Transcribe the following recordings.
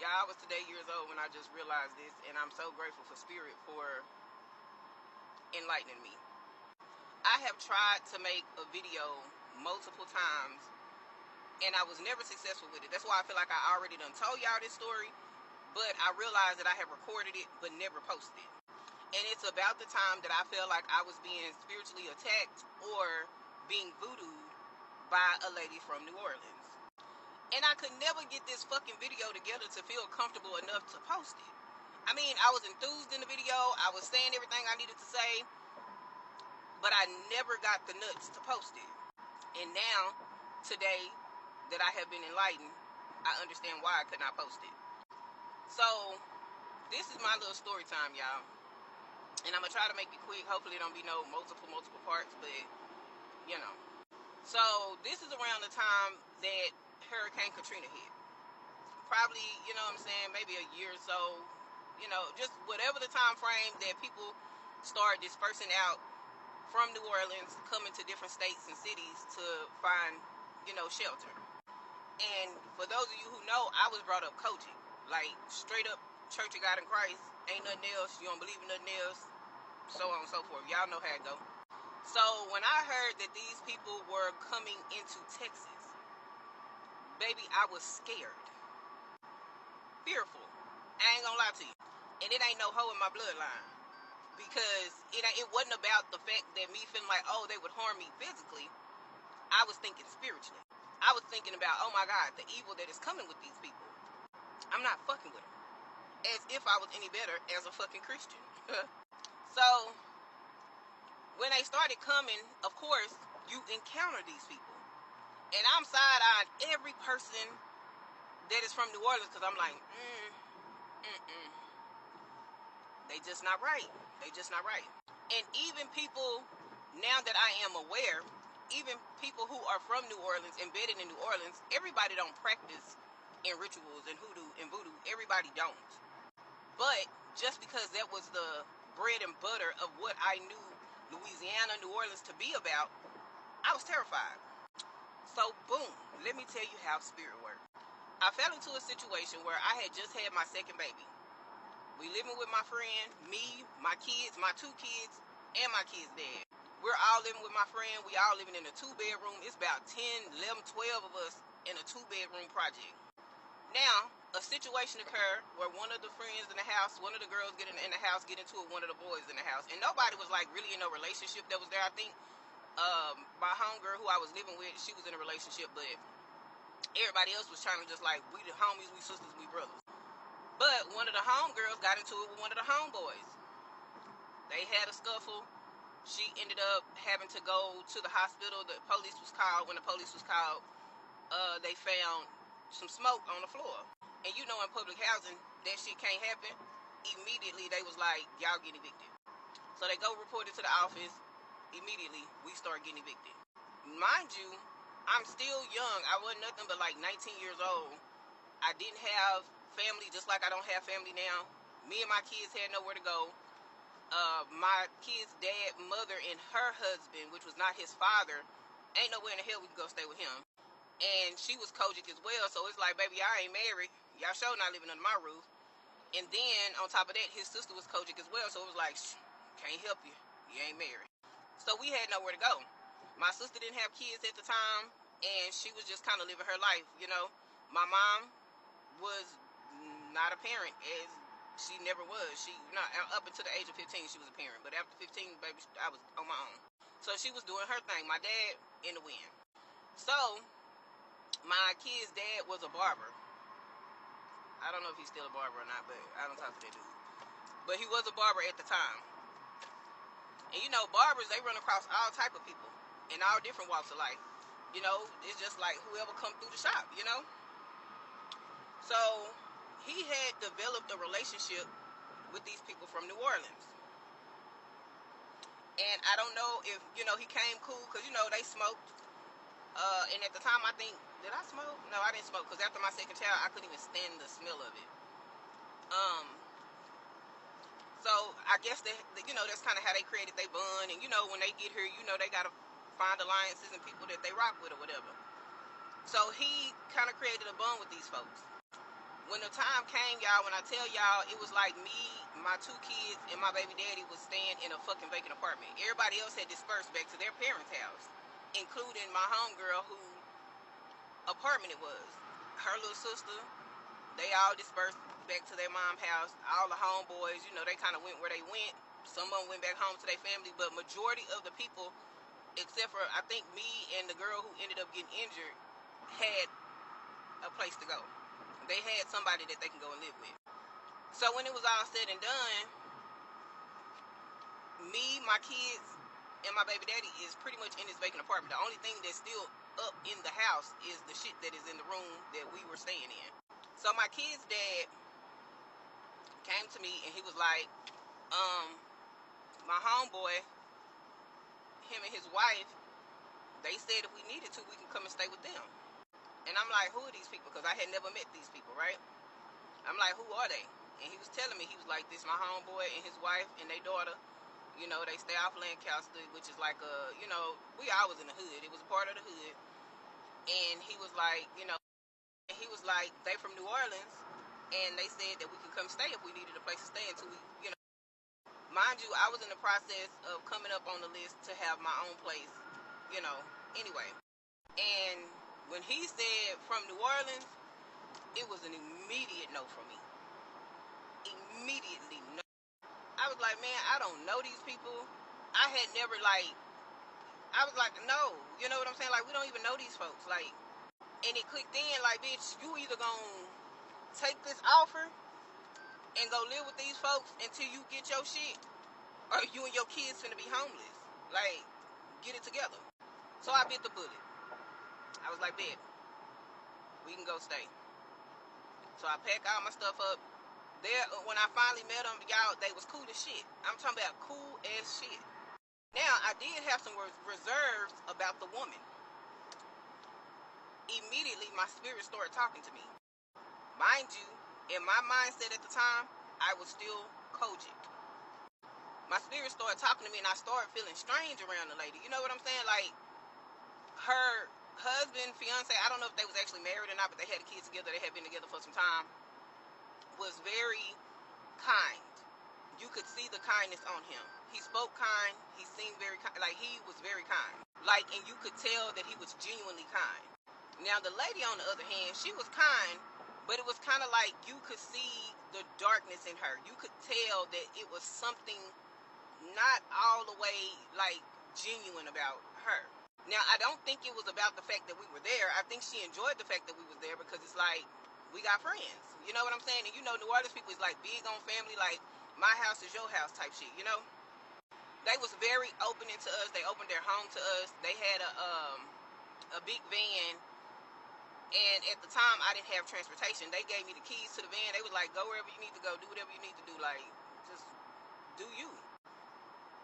Yeah, I was today years old when I just realized this, and I'm so grateful for Spirit for enlightening me. I have tried to make a video multiple times, and I was never successful with it. That's why I feel like I already done told y'all this story, but I realized that I had recorded it but never posted it. And it's about the time that I felt like I was being spiritually attacked or being voodooed by a lady from New Orleans. And I could never get this fucking video together to feel comfortable enough to post it. I mean, I was enthused in the video. I was saying everything I needed to say, but I never got the nuts to post it. And now, today that I have been enlightened, I understand why I could not post it. So, this is my little story time, y'all. And I'm going to try to make it quick. Hopefully it don't be no multiple parts, but, you know. So, this is around the time that Hurricane Katrina hit. Probably, you know what I'm saying, maybe a year or so, you know, just whatever the time frame that people start dispersing out from New Orleans, coming to different states and cities to find, you know, shelter. And for those of you who know, I was brought up coaching, like straight up Church of God in Christ, ain't nothing else, you don't believe in nothing else, so on and so forth. Y'all know how it go. So when I heard that these people were coming into Texas, baby, I was scared. Fearful. I ain't gonna lie to you. And it ain't no hoe in my bloodline. Because it wasn't about the fact that me feeling like, oh, they would harm me physically. I was thinking spiritually. I was thinking about, oh my God, the evil that is coming with these people. I'm not fucking with them. As if I was any better as a fucking Christian. So, when they started coming, of course, you encounter these people. And I'm side-eyeing every person that is from New Orleans because I'm like, they just not right. They just not right. And even people, now that I am aware, even people who are from New Orleans, embedded in New Orleans, everybody don't practice in rituals and hoodoo and voodoo. Everybody don't. But just because that was the bread and butter of what I knew Louisiana, New Orleans to be about, I was terrified. So boom, let me tell you how spirit works. I fell into a situation where I had just had my second baby. We living with my friend, me, my kids, my 2 kids, and my kid's dad. We're all living with my friend. We all living in a 2-bedroom. It's about 10, 11, 12 of us in a 2-bedroom project. Now, a situation occurred where one of the friends in the house, one of the girls in the house, get into it with one of the boys in the house. And nobody was like really in a relationship that was there. I think my homegirl who I was living with, she was in a relationship, but everybody else was trying to just like, we the homies, we sisters, we brothers. But one of the homegirls got into it with one of the homeboys. They had a scuffle. She ended up having to go to the hospital. The police was called. When the police was called, they found some smoke on the floor. And you know, in public housing, that shit can't happen. Immediately, they was like, y'all get evicted. So they go report it to the office. Immediately, we start getting evicted. Mind you, I'm still young. I wasn't nothing but like 19 years old. I didn't have family, just like I don't have family now. Me and my kids had nowhere to go. My kid's dad, mother, and her husband, which was not his father, ain't nowhere in the hell we can go stay with him. And she was Kojic as well, so it's like, baby, y'all ain't married. Y'all sure not living under my roof. And then, on top of that, his sister was Kojic as well, so it was like, can't help you. You ain't married. So we had nowhere to go. My sister didn't have kids at the time, and she was just kind of living her life, you know. My mom was not a parent, as she never was. She not up until the age of 15 she was a parent, but after 15, baby, I was on my own. So she was doing her thing. My dad in the wind. So my kid's dad was a barber. I don't know if he's still a barber or not, but I don't talk to that dude. But he was a barber at the time. And you know, barbers, they run across all type of people in all different walks of life. You know, it's just like whoever come through the shop, you know. So he had developed a relationship with these people from New Orleans. And I don't know if, you know, he came cool because, you know, they smoked. And at the time, I think, did I smoke? No, I didn't smoke because after my second child, I couldn't even stand the smell of it. So I guess that, you know, that's kind of how they created their bond. And, you know, when they get here, you know, they got to find alliances and people that they rock with or whatever. So he kind of created a bond with these folks. when the time came, y'all, when I tell y'all, it was like me, my 2 kids, and my baby daddy was staying in a fucking vacant apartment. Everybody else had dispersed back to their parents' house, including my homegirl, who apartment it was. Her little sister, they all dispersed back to their mom's house. All the homeboys, you know, they kind of went where they went. Some of them went back home to their family, but majority of the people, except for, I think, me and the girl who ended up getting injured, had a place to go. They had somebody that they can go and live with. So when it was all said and done, me, my kids, and my baby daddy is pretty much in this vacant apartment. The only thing that's still up in the house is the shit that is in the room that we were staying in. So my kid's dad came to me and he was like, my homeboy, him and his wife, they said if we needed to, we can come and stay with them. And I'm like, who are these people? Because I had never met these people, right? I'm like, who are they? And he was telling me, he was like, this my homeboy and his wife and their daughter. You know, they stay off Lancaster, which is like a, you know, we always in the hood. It was a part of the hood. And he was like, you know, they from New Orleans. And they said that we could come stay if we needed a place to stay until we, you know. Mind you, I was in the process of coming up on the list to have my own place, you know, anyway. And when he said from New Orleans, it was an immediate no for me. Immediately no. I was like, man, I don't know these people. I had never, like, I was like, no. You know what I'm saying? Like, we don't even know these folks. Like, and it clicked in, like, bitch, you either gonna take this offer and go live with these folks until you get your shit, or you and your kids finna be homeless. Like, get it together. So I bit the bullet. I was like, bet, we can go stay. So I packed all my stuff up. There, when I finally met them, y'all, they was cool as shit. I'm talking about cool as shit. Now, I did have some reserves about the woman. Immediately, my spirit started talking to me. Mind you, in my mindset at the time, I was still cogent. My spirit started talking to me, and I started feeling strange around the lady. You know what I'm saying? Like, her husband, fiance, I don't know if they was actually married or not, but they had a kid together. They had been together for some time. Was very kind. You could see the kindness on him. He spoke kind. He seemed very kind. Like, he was very kind. Like, and you could tell that he was genuinely kind. Now, the lady, on the other hand, she was kind, but it was kind of like you could see the darkness in her. You could tell that it was something not all the way, like, genuine about her. Now, I don't think it was about the fact that we were there. I think she enjoyed the fact that we was there because it's like, we got friends. You know what I'm saying? And you know, New Orleans people is like big on family, like my house is your house type shit, you know? They was very opening to us. They opened their home to us. They had a big van. And at the time, I didn't have transportation. They gave me the keys to the van. They was like, go wherever you need to go. Do whatever you need to do. Like, just do you.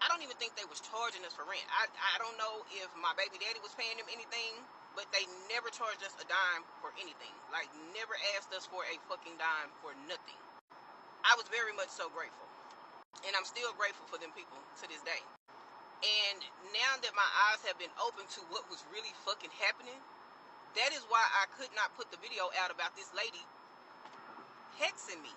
I don't even think they was charging us for rent. I don't know if my baby daddy was paying them anything, but they never charged us a dime for anything. Like, never asked us for a fucking dime for nothing. I was very much so grateful. And I'm still grateful for them people to this day. And now that my eyes have been open to what was really fucking happening, that is why I could not put the video out about this lady hexing me.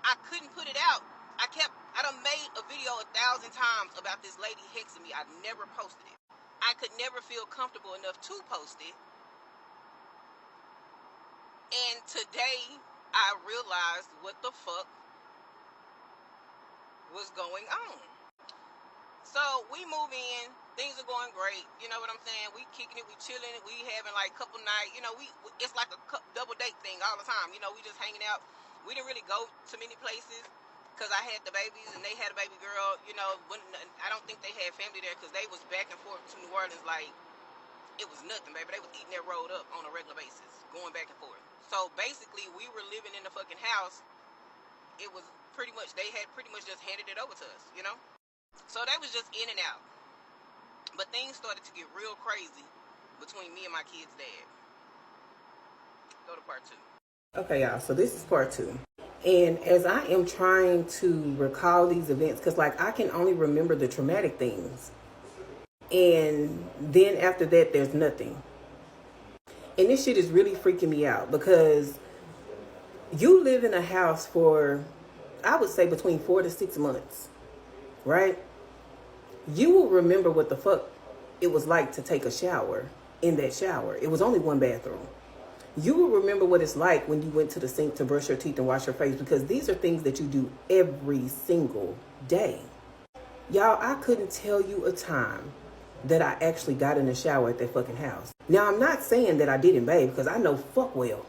I couldn't put it out. I done made a video 1,000 times about this lady hexing me. I never posted it. I could never feel comfortable enough to post it. And today, I realized what the fuck was going on. So, we move in. Things are going great. You know what I'm saying? We kicking it. We chilling. We having like couple nights. You know, it's like a double date thing all the time. You know, we just hanging out. We didn't really go to many places because I had the babies and they had a baby girl. You know, I don't think they had family there because they was back and forth to New Orleans like it was nothing, baby. They was eating their road up on a regular basis, going back and forth. So basically, we were living in the fucking house. It was they had pretty much just handed it over to us, you know? So they was just in and out. But things started to get real crazy between me and my kid's dad. Go to part 2. Okay, y'all, so this is part 2. And as I am trying to recall these events, because, like, I can only remember the traumatic things. And then after that, there's nothing. And this shit is really freaking me out because You live in a house for, I would say, between 4 to 6 months, right? You will remember what the fuck it was like to take a shower in that shower. It was only one bathroom. You will remember what it's like when you went to the sink to brush your teeth and wash your face, because these are things that you do every single day. Y'all, I couldn't tell you a time that I actually got in the shower at that fucking house. Now, I'm not saying that I didn't bathe, because I know fuck well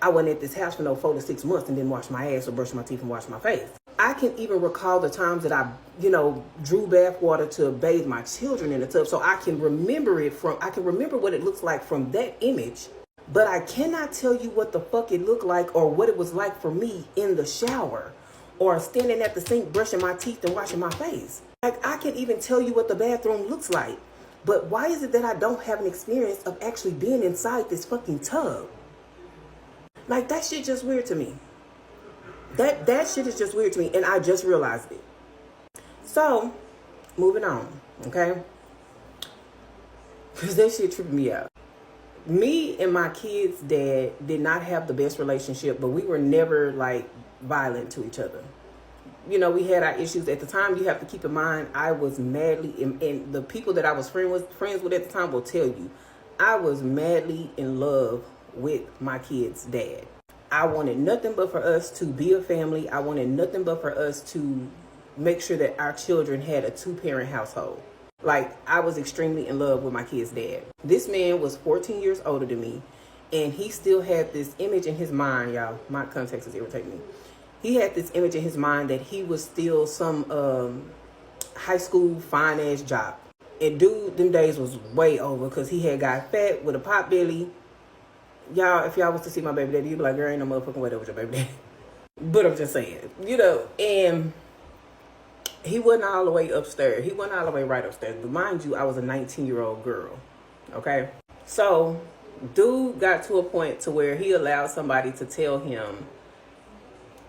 I wasn't at this house for no 4 to 6 months and didn't wash my ass or brush my teeth and wash my face. I can even recall the times that I, drew bath water to bathe my children in the tub, so I can remember I can remember what it looks like from that image, but I cannot tell you what the fuck it looked like or what it was like for me in the shower or standing at the sink brushing my teeth and washing my face. Like, I can even tell you what the bathroom looks like, but why is it that I don't have an experience of actually being inside this fucking tub? Like, that shit just weird to me. That shit is just weird to me, and I just realized it. So, moving on, okay? Because that shit tripped me out. Me and my kids' dad did not have the best relationship, but we were never, like, violent to each other. We had our issues at the time. You have to keep in mind, I was madly, and the people that I was friends with at the time will tell you, I was madly in love with my kid's dad. I wanted nothing but for us to be a family. I wanted nothing but for us to make sure that our children had a 2-parent household. Like, I was extremely in love with my kid's dad. This man was 14 years older than me, and he still had this image in his mind, y'all. My context is irritating me. He had this image in his mind that he was still some high school fine-ass job. And dude, them days was way over, because he had got fat with a pot belly. Y'all, if y'all was to see my baby daddy, you'd be like, girl, ain't no motherfucking way that was your baby daddy. But I'm just saying, and he wasn't all the way upstairs. He wasn't all the way right upstairs. But mind you, I was a 19-year-old girl, okay? So, dude got to a point to where he allowed somebody to tell him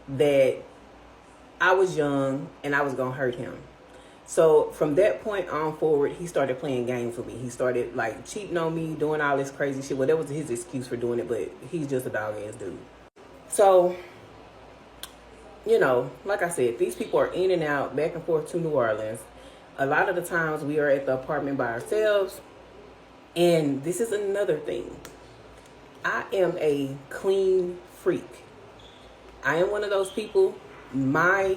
that I was young and I was going to hurt him. So from that point on forward, he started playing games with me. He started, like, cheating on me, doing all this crazy shit. Well, that was his excuse for doing it, but he's just a dog-ass dude. So, like I said, these people are in and out, back and forth to New Orleans. A lot of the times we are at the apartment by ourselves. And this is another thing. I am a clean freak. I am one of those people. My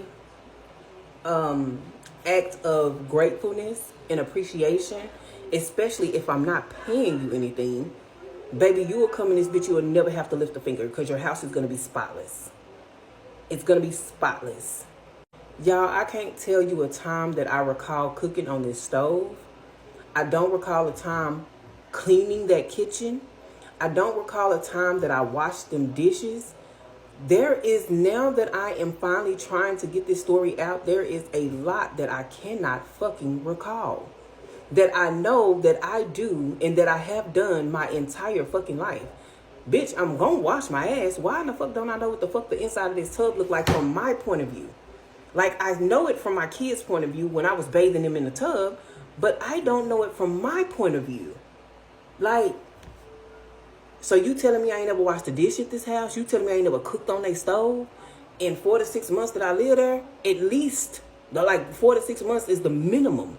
act of gratefulness and appreciation, especially if I'm not paying you anything, baby, you will come in this bitch, you will never have to lift a finger, because your house is going to be spotless. It's going to be spotless. Y'all, I can't tell you a time that I recall cooking on this stove. I don't recall a time cleaning that kitchen. I don't recall a time that I washed them dishes. There is, now that I am finally trying to get this story out, there is a lot that I cannot fucking recall. That I know that I do and that I have done my entire fucking life. Bitch, I'm gonna wash my ass. Why in the fuck don't I know what the fuck the inside of this tub look like from my point of view? Like, I know it from my kids' point of view when I was bathing them in the tub, but I don't know it from my point of view. Like, so you telling me I ain't never washed the dish at this house? You telling me I ain't never cooked on their stove? In 4 to 6 months that I live there, at least, 4 to 6 months is the minimum.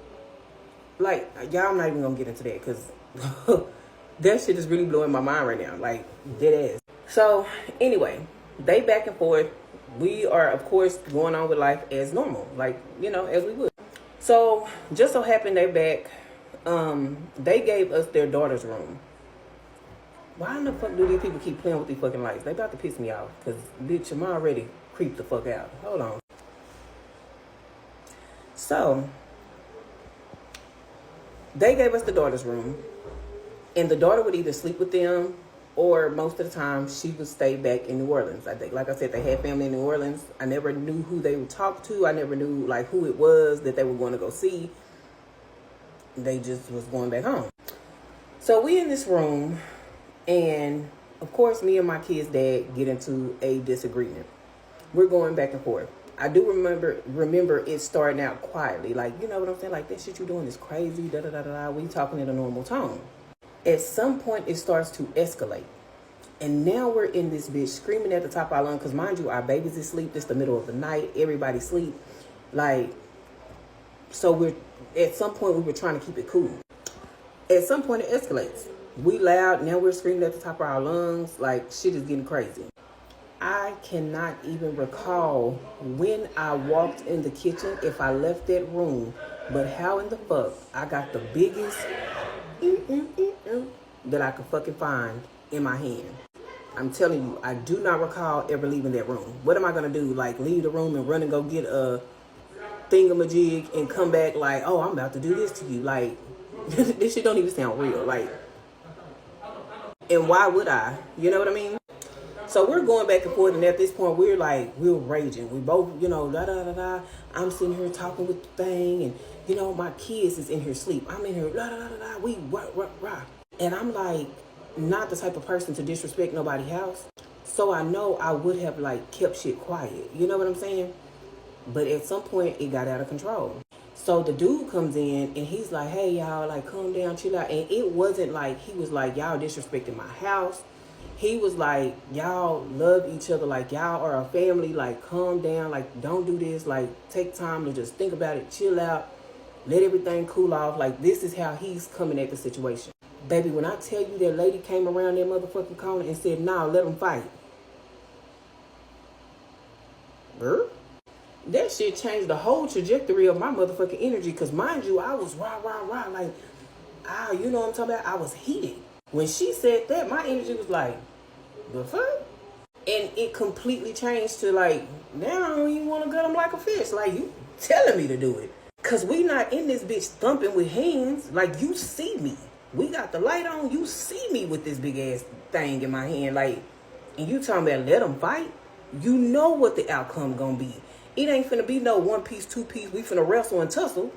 Like, y'all, I'm not even gonna get into that, because that shit is really blowing my mind right now. Like, dead ass. So, anyway, they back and forth. We are, of course, going on with life as normal. Like, as we would. So, just so happened they back. They gave us their daughter's room. Why in the fuck do these people keep playing with these fucking lights? They about to piss me off. Because, bitch, I'm already creeped the fuck out. Hold on. So, they gave us the daughter's room. And the daughter would either sleep with them, or most of the time, she would stay back in New Orleans. I think, like I said, they had family in New Orleans. I never knew who they would talk to. I never knew, like, who it was that they were going to go see. They just was going back home. So, we in this room. And, of course, me and my kid's dad get into a disagreement. We're going back and forth. I do remember it starting out quietly. Like, you know what I'm saying? Like, that shit you doing is crazy. Da-da-da-da-da. We talking in a normal tone. At some point, it starts to escalate. And now we're in this bitch screaming at the top of our lungs. Because mind you, our baby's asleep. It's the middle of the night. Everybody's asleep. Like, so we're, at some point we were trying to keep it cool. At some point it escalates. We loud. Now we're screaming at the top of our lungs. Like, shit is getting crazy. I cannot even recall when I walked in the kitchen, if I left that room. But how in the fuck I got the biggest that I could fucking find in my hand. I'm telling you, I do not recall ever leaving that room. What am I going to do? Like, leave the room and run and go get a thingamajig and come back like, oh, I'm about to do this to you. Like, this shit don't even sound real. Like, and why would I? You know what I mean? So we're going back and forth, and at this point, we're raging. We both, da-da-da-da. I'm sitting here talking with the thing, and, my kids is in here sleep. I'm in here, da-da-da-da. We rah. And I'm like, not the type of person to disrespect nobody's house. So I know I would have, kept shit quiet. You know what I'm saying? But at some point, it got out of control. So the dude comes in, and he's like, hey, y'all, calm down, chill out. And it wasn't like, he was like, y'all disrespecting my house. He was like, y'all love each other. Like, y'all are a family. Like, calm down. Like, don't do this. Like, take time to just think about it. Chill out. Let everything cool off. Like, this is how he's coming at the situation. Baby, when I tell you that lady came around that motherfucking corner and said, nah, let them fight. That shit changed the whole trajectory of my motherfucking energy. Because mind you, I was rah. Like, you know what I'm talking about? I was heated. When she said that, my energy was like, the fuck? And it completely changed to now I don't even want to gut them like a fish. Like, you telling me to do it. Because we not in this bitch thumping with hands. Like, you see me. We got the light on. You see me with this big ass thing in my hand. Like, and you talking about let them fight? You know what the outcome gonna be. It ain't finna be no 1 piece, 2 piece. We finna wrestle and tussle.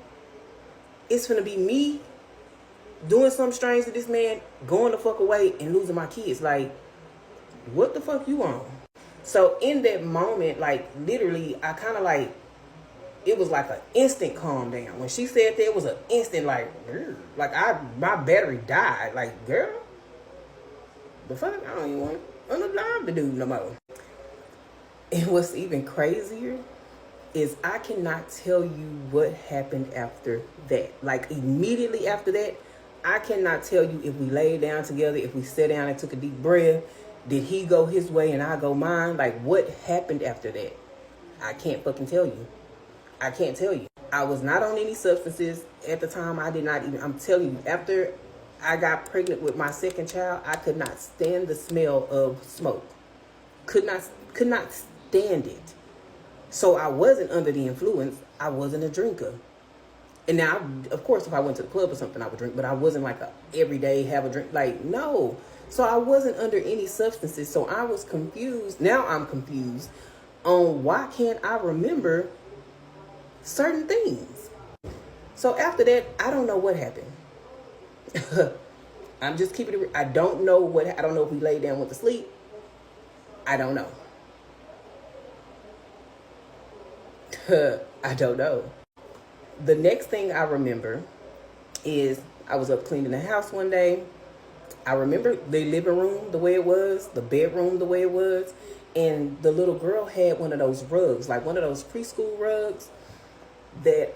It's finna be me doing something strange to this man, going the fuck away and losing my kids. Like, what the fuck you on? So in that moment, literally, I kind of it was like an instant calm down. When she said that, it was an instant my battery died. Like, girl, the fuck? I don't even want to do no more. And what's even crazier is I cannot tell you what happened after that. Like, immediately after that, I cannot tell you if we laid down together, if we sat down and took a deep breath, did he go his way and I go mine? Like, what happened after that? I can't fucking tell you. I can't tell you. I was not on any substances at the time. I did not even, I'm telling you, after I got pregnant with my second child, I could not stand the smell of smoke. Could not stand it. So I wasn't under the influence. I wasn't a drinker. And now, of course, if I went to the club or something, I would drink. But I wasn't like a everyday have a drink. Like, no. So I wasn't under any substances. So I was confused. Now I'm confused on why can't I remember certain things. So after that, I don't know what happened. I'm just keeping it. I don't know I don't know if we laid down, went to sleep. I don't know. I don't know. The next thing I remember is I was up cleaning the house one day. I remember the living room the way it was, the bedroom the way it was, and the little girl had one of those rugs, like one of those preschool rugs that,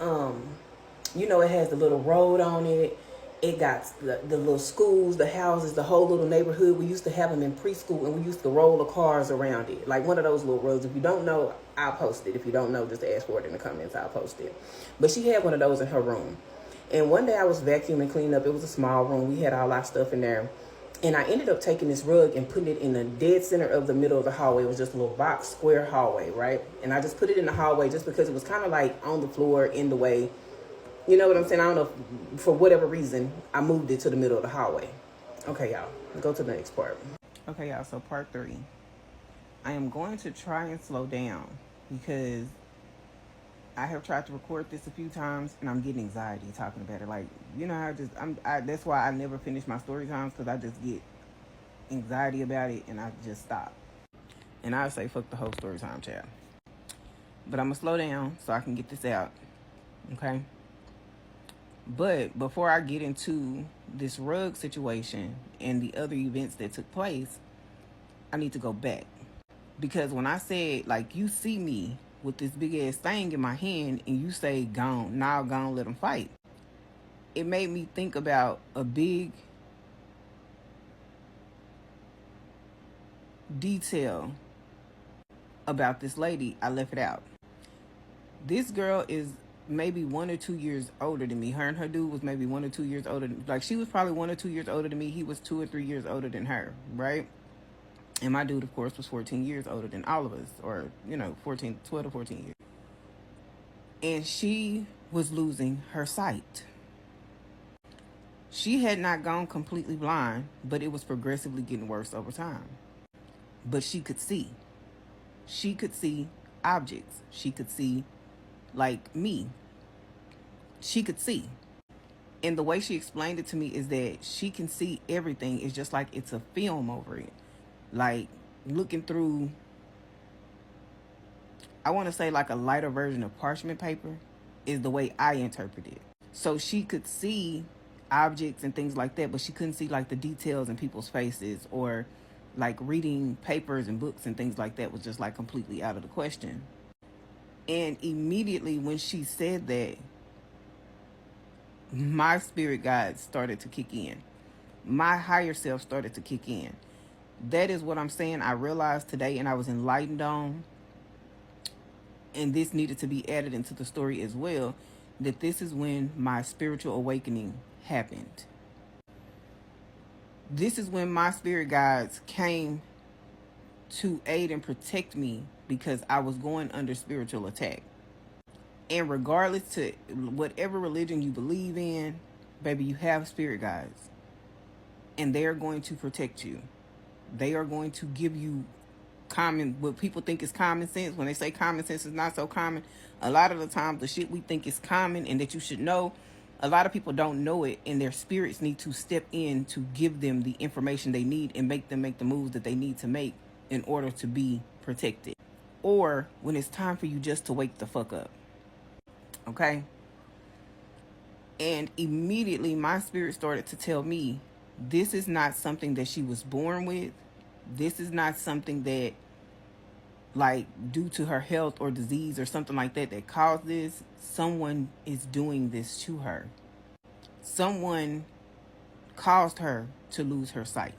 it has the little road on it. It got the little schools, the houses, the whole little neighborhood. We used to have them in preschool, and we used to roll the cars around it. Like one of those little roads. If you don't know, I'll post it. If you don't know, just ask for it in the comments. I'll post it. But she had one of those in her room. And one day I was vacuuming, cleaning up. It was a small room. We had all our stuff in there. And I ended up taking this rug and putting it in the dead center of the middle of the hallway. It was just a little box, square hallway, right? And I just put it in the hallway just because it was kind of like on the floor, in the way. You know what I'm saying? I don't know if, for whatever reason, I moved it to the middle of the hallway. Okay, y'all. Go to the next part. Okay, y'all. So part 3. I am going to try and slow down because I have tried to record this a few times and I'm getting anxiety talking about it. Like, that's why I never finish my story times, because I just get anxiety about it and I just stop. And I say, fuck the whole story time, child. But I'm going to slow down so I can get this out. Okay? But before I get into this rug situation and the other events that took place, I need to go back. Because when I said, like, you see me with this big ass thing in my hand and you say, gone, now gone, let them fight. It made me think about a big detail about this lady. I left it out. This girl is maybe 1 or 2 years older than me. Her and her dude was maybe 1 or 2 years older than, like, she was probably 1 or 2 years older than me. He was 2 or 3 years older than her, right? And my dude, of course, was 14 years older than all of us, or, 12 to 14 years. And she was losing her sight. She had not gone completely blind, but it was progressively getting worse over time. But she could see. She could see objects. She could see, like me. She could see. And the way she explained it to me is that she can see everything. It's just like it's a film over it. Like looking through, I want to say like a lighter version of parchment paper is the way I interpret it. So she could see objects and things like that, but she couldn't see like the details in people's faces, or like reading papers and books and things like that was just like completely out of the question. And immediately when she said that, my spirit guide started to kick in. My higher self started to kick in. That is what I'm saying. I realized today, and I was enlightened on, and this needed to be added into the story as well, that this is when my spiritual awakening happened. This is when my spirit guides came to aid and protect me, because I was going under spiritual attack. And regardless to whatever religion you believe in, baby, you have spirit guides. And they are going to protect you. They are going to give you what people think is common sense. When they say common sense is not so common, a lot of the times the shit we think is common and that you should know, a lot of people don't know it, and their spirits need to step in to give them the information they need and make them make the moves that they need to make in order to be protected. Or when it's time for you just to wake the fuck up. Okay? And immediately my spirit started to tell me, this is not something that she was born with. This is not something that, like, due to her health or disease or something like that that caused this. Someone is doing this to her. Someone caused her to lose her sight.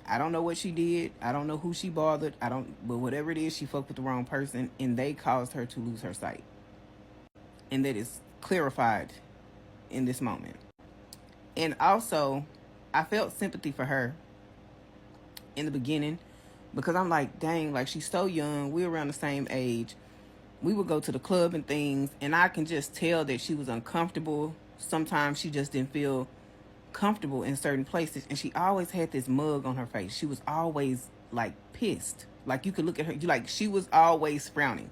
I don't know what she did. I don't know who she bothered. But whatever it is, she fucked with the wrong person, and they caused her to lose her sight. And that is clarified in this moment. And also, I felt sympathy for her in the beginning, because I'm like, dang, like, she's so young. We're around the same age. We would go to the club and things, and I can just tell that she was uncomfortable. Sometimes she just didn't feel comfortable in certain places, and she always had this mug on her face. She was always like pissed. Like, you could look at her, like, she was always frowning.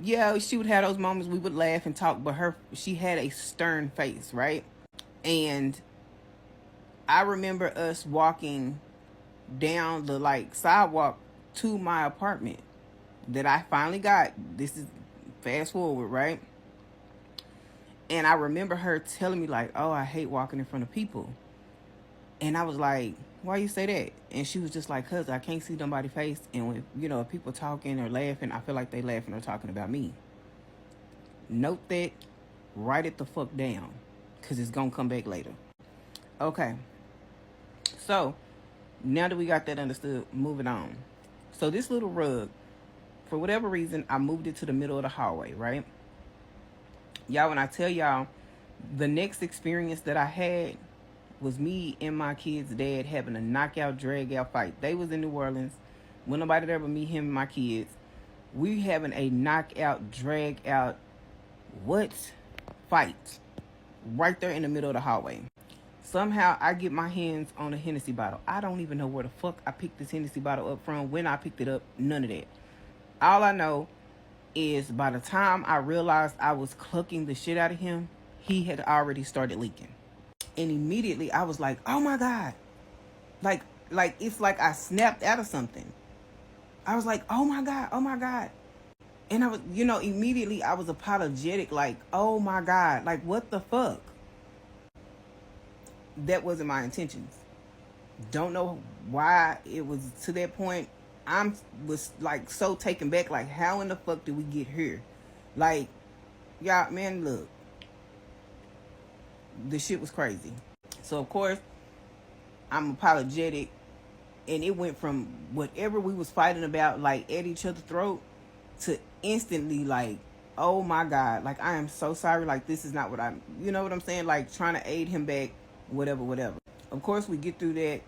Yeah, she would have those moments we would laugh and talk, but she had a stern face, right? And I remember us walking down the like sidewalk to my apartment that I finally got. This is fast forward, right? And I remember her telling me like, oh, I hate walking in front of people. And I was like, why you say that? And she was just like, cause I can't see nobody's face, and when, if people talking or laughing, I feel like they laughing or talking about me. Note that, write it the fuck down, cause it's gonna come back later. Okay, so now that we got that understood, moving on. So this little rug, for whatever reason, I moved it to the middle of the hallway, right? Y'all, when I tell y'all, the next experience that I had was me and my kid's dad having a knockout, drag out fight. They was in New Orleans. When nobody there but me, him, and my kids. We having a knockout, drag out, fight right there in the middle of the hallway. Somehow I get my hands on a Hennessy bottle. I don't even know where the fuck I picked this Hennessy bottle up from, when I picked it up, none of that. All I know is by the time I realized I was clucking the shit out of him, he had already started leaking. And immediately I was like, oh my God. Like it's like I snapped out of something. I was like, oh my God, oh my God. And I was, immediately I was apologetic, like, oh my God, like, what the fuck? That wasn't my intentions. Don't know why it was to that point, was like so taken back. Like, how in the fuck did we get here? Like, y'all, man, look, the shit was crazy. So of course, I'm apologetic, and it went from whatever we was fighting about, like at each other's throat, to instantly like, oh my god, like I am so sorry, like this is not what I'm, you know what I'm saying, like trying to aid him back, whatever. Of course, we get through that,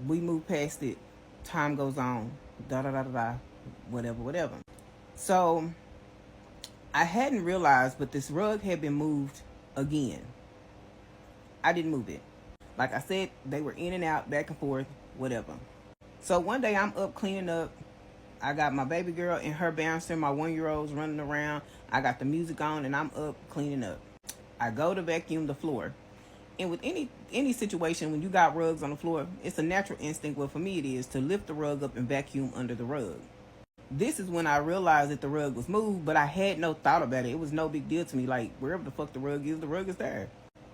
we move past it, time goes on, whatever. So I hadn't realized, but this rug had been moved again. I didn't move it. Like I said, they were in and out, back and forth, whatever. So one day I'm up cleaning up. I got my baby girl and her bouncer, my 1-year-olds running around. I got the music on and I'm up cleaning up. I go to vacuum the floor. And with any situation, when you got rugs on the floor, it's a natural instinct, well for me it is, to lift the rug up and vacuum under the rug. This is when I realized that the rug was moved, but I had no thought about it. It was no big deal to me. Like, wherever the fuck the rug is there.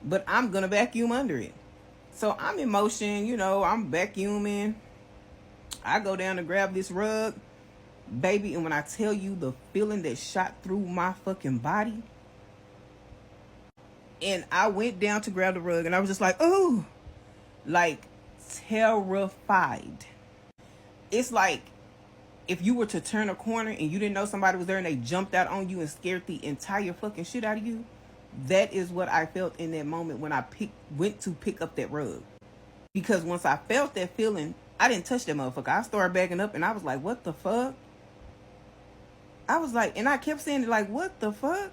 But I'm gonna vacuum under it. So I'm in motion, I'm vacuuming. I go down to grab this rug, baby, and when I tell you the feeling that shot through my fucking body, and I went down to grab the rug, and I was just like, oh, like terrified. It's like if you were to turn a corner and you didn't know somebody was there and they jumped out on you and scared the entire fucking shit out of you. That is what I felt in that moment when I went to pick up that rug. Because once I felt that feeling, I didn't touch that motherfucker. I started backing up and I was like, what the fuck? I was like, and I kept saying it like, what the fuck?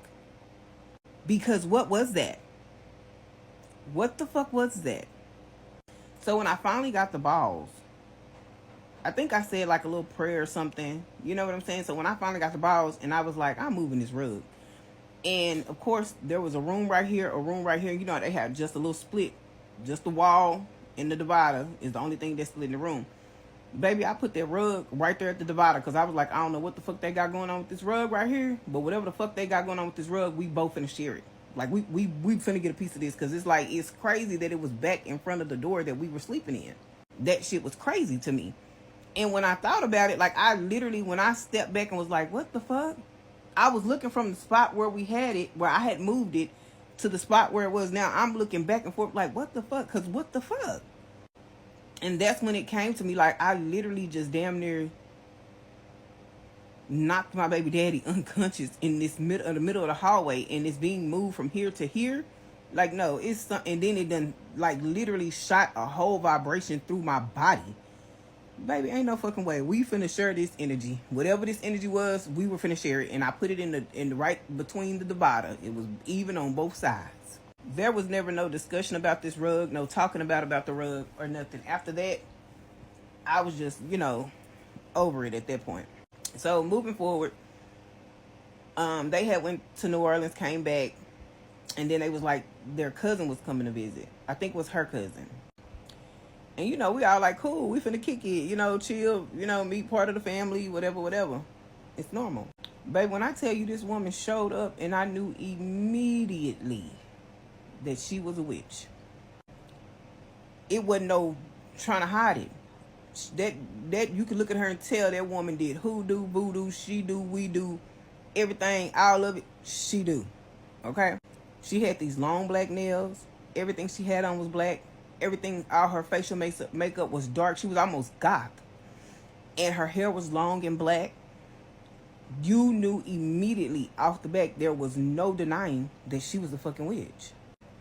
Because what was that? What the fuck was that? So when I finally got the balls, I think I said like a little prayer or something. You know what I'm saying? So when I finally got the balls and I was like, I'm moving this rug. And of course, there was a room right here, a room right here. You know, they had just a little split. Just the wall and the divider is the only thing that's split in the room. Baby, I put that rug right there at the divider because I was like, I don't know what the fuck they got going on with this rug right here. But whatever the fuck they got going on with this rug, we both finna share it. Like, we finna get a piece of this because it's like, it's crazy that it was back in front of the door that we were sleeping in. That shit was crazy to me. And when I thought about it, like, I literally, when I stepped back and was like, what the fuck? I was looking from the spot where we had it, where I had moved it, to the spot where it was now. I'm looking back and forth like, what the fuck? Because what the fuck? And that's when it came to me, like, I literally just damn near knocked my baby daddy unconscious in the middle of the hallway, and it's being moved from here to here. Like, no, it's something. And then it done, like, literally shot a whole vibration through my body. Baby, ain't no fucking way. We finna share this energy. Whatever this energy was, we were finna share it. And I put it in the right between the divider. It was even on both sides. There was never no discussion about this rug, no talking about the rug or nothing. After that, I was just, over it at that point. So moving forward, they had went to New Orleans, came back, and then they was like, their cousin was coming to visit. I think it was her cousin. And, we all like, cool, we finna kick it, chill, meet part of the family, whatever. It's normal. Babe, when I tell you this woman showed up and I knew immediately that she was a witch. It wasn't no trying to hide it. That you can look at her and tell that woman did hoodoo, voodoo, she do, we do, everything, all of it, she do. Okay? She had these long black nails. Everything she had on was black. Everything, all her facial makeup was dark. She was almost goth. And her hair was long and black. You knew immediately off the back there was no denying that she was a fucking witch.